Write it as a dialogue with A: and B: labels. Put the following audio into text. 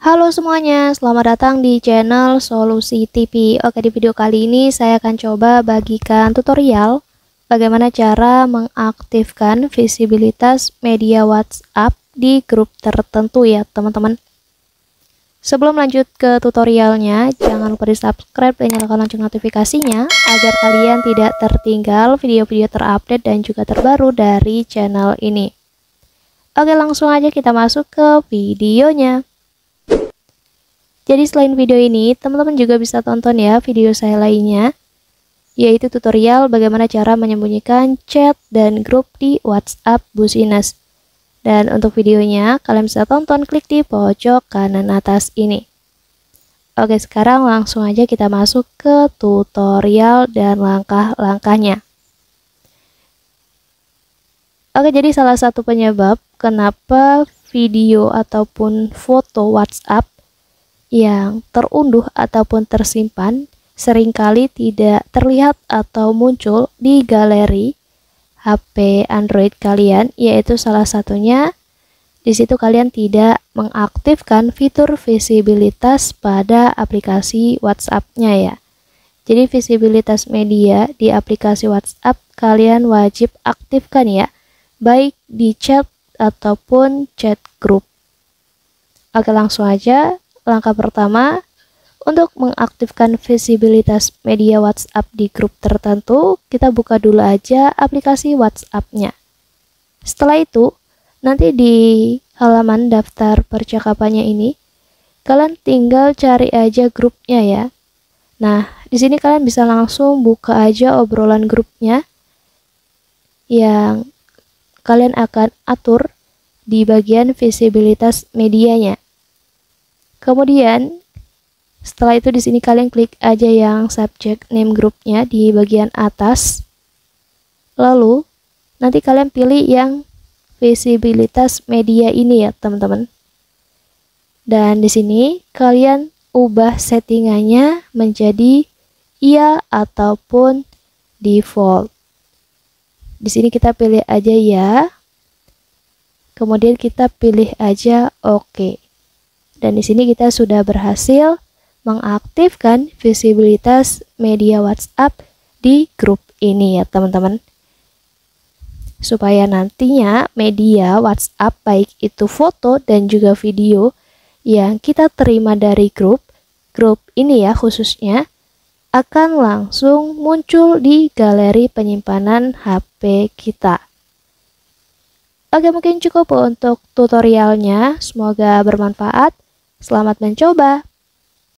A: Halo semuanya, selamat datang di channel Solusi TV. Oke, di video kali ini saya akan coba bagikan tutorial bagaimana cara mengaktifkan visibilitas media WhatsApp di grup tertentu ya teman-teman. Sebelum lanjut ke tutorialnya, jangan lupa di subscribe dan nyalakan lonceng notifikasinya agar kalian tidak tertinggal video-video terupdate dan juga terbaru dari channel ini. Oke, langsung aja kita masuk ke videonya. Jadi selain video ini, teman-teman juga bisa tonton ya video saya lainnya, yaitu tutorial bagaimana cara menyembunyikan chat dan grup di WhatsApp Business. Dan untuk videonya, kalian bisa tonton klik di pojok kanan atas ini. Oke, sekarang langsung aja kita masuk ke tutorial dan langkah-langkahnya. Oke, jadi salah satu penyebab kenapa video ataupun foto WhatsApp yang terunduh ataupun tersimpan seringkali tidak terlihat atau muncul di galeri HP Android kalian, yaitu salah satunya di situ kalian tidak mengaktifkan fitur visibilitas pada aplikasi WhatsApp-nya ya. Jadi visibilitas media di aplikasi WhatsApp kalian wajib aktifkan ya, baik di chat ataupun chat grup. Oke, langsung aja. Langkah pertama, untuk mengaktifkan visibilitas media WhatsApp di grup tertentu, kita buka dulu aja aplikasi WhatsApp-nya. Setelah itu, nanti di halaman daftar percakapannya ini, kalian tinggal cari aja grupnya ya. Nah, di sini kalian bisa langsung buka aja obrolan grupnya yang kalian akan atur di bagian visibilitas medianya. Kemudian setelah itu di sini kalian klik aja yang subject name grupnya di bagian atas. Lalu nanti kalian pilih yang visibilitas media ini ya teman-teman. Dan di sini kalian ubah settingannya menjadi iya ataupun default. Di sini kita pilih aja ya. Kemudian kita pilih aja oke. Dan di sini kita sudah berhasil mengaktifkan visibilitas media WhatsApp di grup ini ya teman-teman. Supaya nantinya media WhatsApp baik itu foto dan juga video yang kita terima dari grup ini ya khususnya akan langsung muncul di galeri penyimpanan HP kita. Oke, mungkin cukup untuk tutorialnya. Semoga bermanfaat. Selamat mencoba.